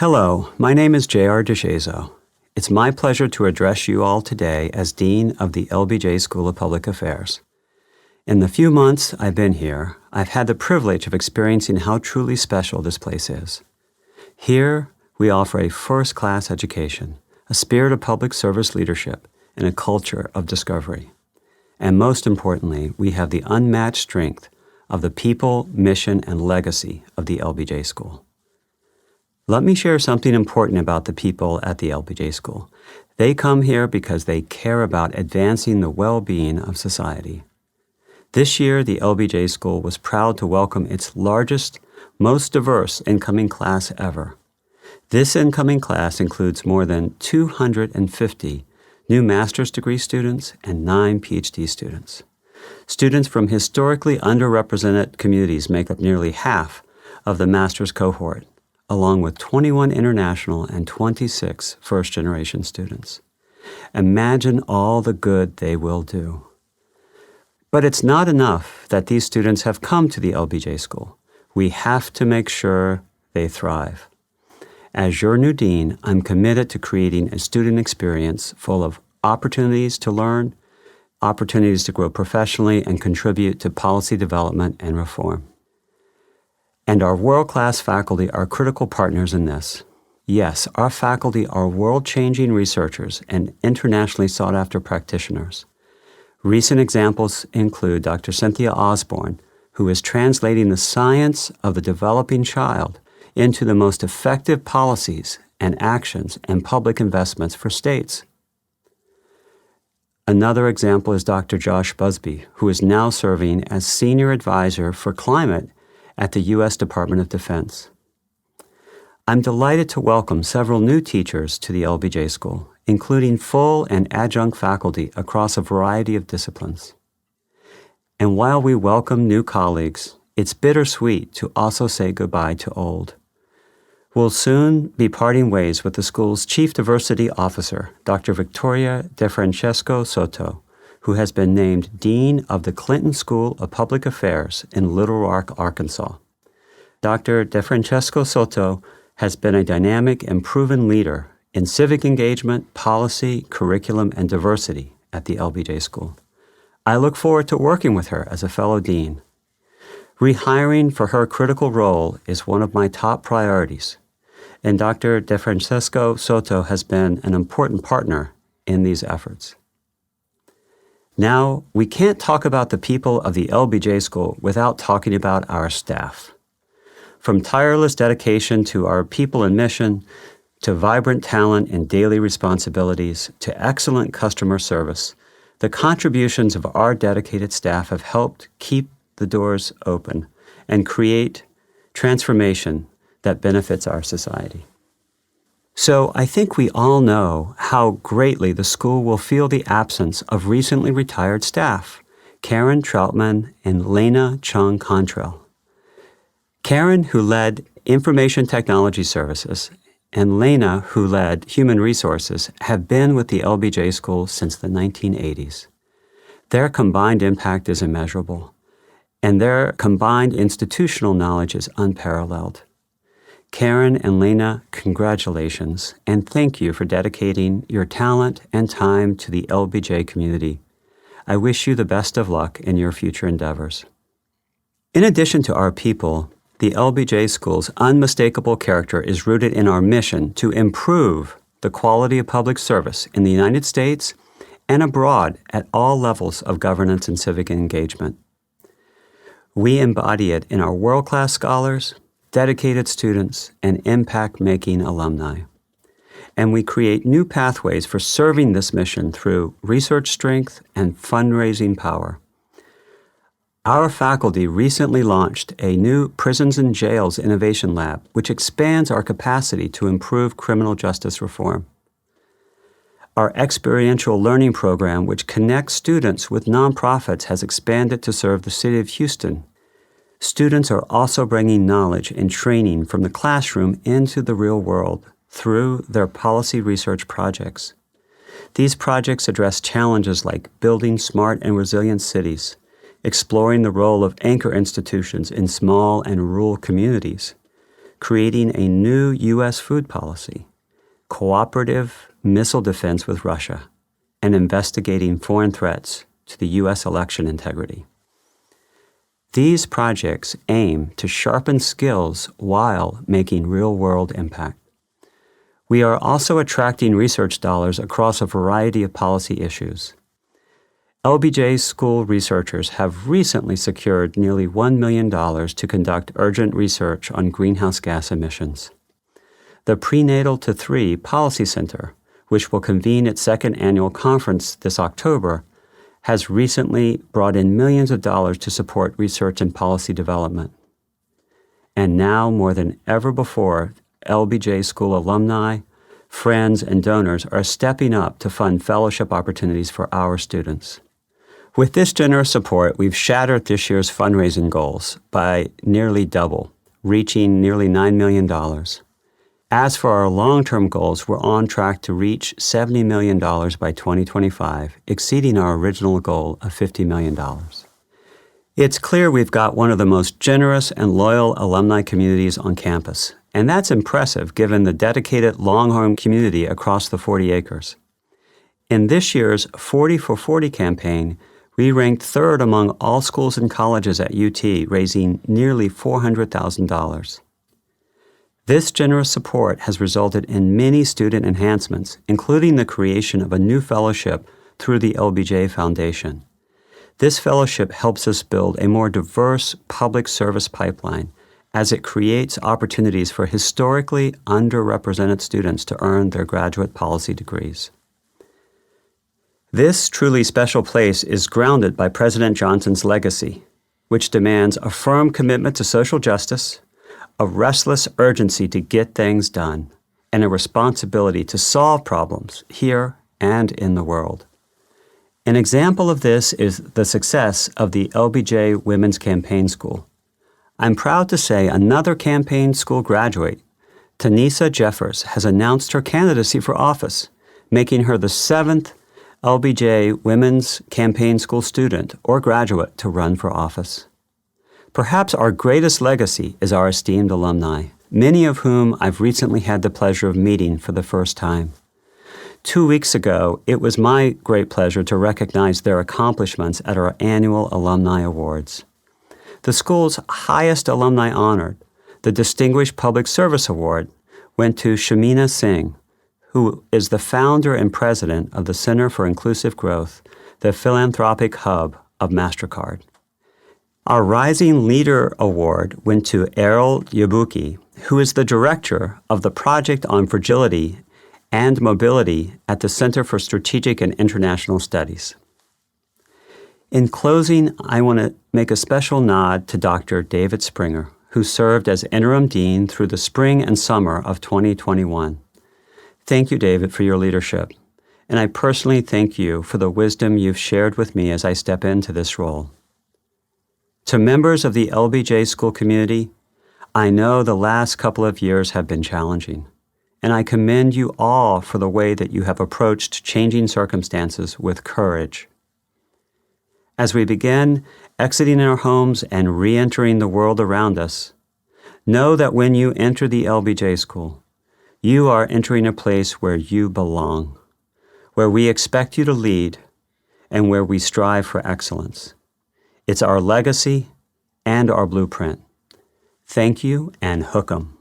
Hello, my name is J.R. DeShazo. It's my pleasure to address you all today as Dean of the LBJ School of Public Affairs. In the few months I've been here, I've had the privilege of experiencing how truly special this place is. Here, we offer a first-class education, a spirit of public service leadership, and a culture of discovery. And most importantly, we have the unmatched strength of the people, mission, and legacy of the LBJ School. Let me share something important about the people at the LBJ School. They come here because they care about advancing the well-being of society. This year, the LBJ School was proud to welcome its largest, most diverse incoming class ever. This incoming class includes more than 250 new master's degree students and 9 PhD students. Students from historically underrepresented communities make up nearly half of the master's cohort, along with 21 international and 26 first-generation students. Imagine all the good they will do. But it's not enough that these students have come to the LBJ School. We have to make sure they thrive. As your new dean, I'm committed to creating a student experience full of opportunities to learn, opportunities to grow professionally, and contribute to policy development and reform. And our world-class faculty are critical partners in this. Yes, our faculty are world-changing researchers and internationally sought-after practitioners. Recent examples include Dr. Cynthia Osborne, who is translating the science of the developing child into the most effective policies and actions and public investments for states. Another example is Dr. Josh Busby, who is now serving as Senior Advisor for Climate at the U.S. Department of Defense. I'm delighted to welcome several new teachers to the LBJ School, including full and adjunct faculty across a variety of disciplines. And while we welcome new colleagues, it's bittersweet to also say goodbye to old. We'll soon be parting ways with the school's Chief Diversity Officer, Dr. Victoria DeFrancesco Soto, who has been named Dean of the Clinton School of Public Affairs in Little Rock, Arkansas. Dr. DeFrancesco Soto has been a dynamic and proven leader in civic engagement, policy, curriculum, and diversity at the LBJ School. I look forward to working with her as a fellow dean. Rehiring for her critical role is one of my top priorities, and Dr. DeFrancesco Soto has been an important partner in these efforts. Now, we can't talk about the people of the LBJ School without talking about our staff. From tireless dedication to our people and mission, to vibrant talent and daily responsibilities, to excellent customer service, the contributions of our dedicated staff have helped keep the doors open and create transformation that benefits our society. So I think we all know how greatly the school will feel the absence of recently retired staff, Karen Troutman and Lena Chung Contrell. Karen, who led Information Technology Services, and Lena, who led Human Resources, have been with the LBJ School since the 1980s. Their combined impact is immeasurable, and their combined institutional knowledge is unparalleled. Karen and Lena, congratulations, and thank you for dedicating your talent and time to the LBJ community. I wish you the best of luck in your future endeavors. In addition to our people, the LBJ School's unmistakable character is rooted in our mission to improve the quality of public service in the United States and abroad at all levels of governance and civic engagement. We embody it in our world-class scholars, dedicated students, and impact-making alumni. And we create new pathways for serving this mission through research strength and fundraising power. Our faculty recently launched a new Prisons and Jails Innovation Lab, which expands our capacity to improve criminal justice reform. Our experiential learning program, which connects students with nonprofits, has expanded to serve the city of Houston. Students are also bringing knowledge and training from the classroom into the real world through their policy research projects. These projects address challenges like building smart and resilient cities, exploring the role of anchor institutions in small and rural communities, creating a new U.S. food policy, cooperative missile defense with Russia, and investigating foreign threats to the U.S. election integrity. These projects aim to sharpen skills while making real-world impact. We are also attracting research dollars across a variety of policy issues. LBJ school researchers have recently secured nearly $1 million to conduct urgent research on greenhouse gas emissions. The Prenatal to 3 Policy Center, which will convene its second annual conference this October, has recently brought in millions of dollars to support research and policy development. And now, more than ever before, LBJ School alumni, friends, and donors are stepping up to fund fellowship opportunities for our students. With this generous support, we've shattered this year's fundraising goals by nearly double, reaching nearly $9 million. As for our long-term goals, we're on track to reach $70 million by 2025, exceeding our original goal of $50 million. It's clear we've got one of the most generous and loyal alumni communities on campus, and that's impressive given the dedicated Longhorn community across the 40 acres. In this year's 40 for 40 campaign, we ranked third among all schools and colleges at UT, raising nearly $400,000. This generous support has resulted in many student enhancements, including the creation of a new fellowship through the LBJ Foundation. This fellowship helps us build a more diverse public service pipeline as it creates opportunities for historically underrepresented students to earn their graduate policy degrees. This truly special place is grounded by President Johnson's legacy, which demands a firm commitment to social justice, a restless urgency to get things done, and a responsibility to solve problems here and in the world. An example of this is the success of the LBJ Women's Campaign School. I'm proud to say another campaign school graduate, Tanisa Jeffers, has announced her candidacy for office, making her the 7th LBJ Women's Campaign School student or graduate to run for office. Perhaps our greatest legacy is our esteemed alumni, many of whom I've recently had the pleasure of meeting for the first time. 2 weeks ago, it was my great pleasure to recognize their accomplishments at our annual Alumni Awards. The school's highest alumni honor, the Distinguished Public Service Award, went to Shamina Singh, who is the founder and president of the Center for Inclusive Growth, the philanthropic hub of MasterCard. Our Rising Leader Award went to Errol Yabuki, who is the director of the Project on Fragility and Mobility at the Center for Strategic and International Studies. In closing, I want to make a special nod to Dr. David Springer, who served as interim dean through the spring and summer of 2021. Thank you, David, for your leadership, and I personally thank you for the wisdom you've shared with me as I step into this role. To members of the LBJ school community, I know the last couple of years have been challenging, and I commend you all for the way that you have approached changing circumstances with courage. As we begin exiting our homes and re-entering the world around us, know that when you enter the LBJ school, you are entering a place where you belong, where we expect you to lead, and where we strive for excellence. It's our legacy and our blueprint. Thank you, and hook 'em.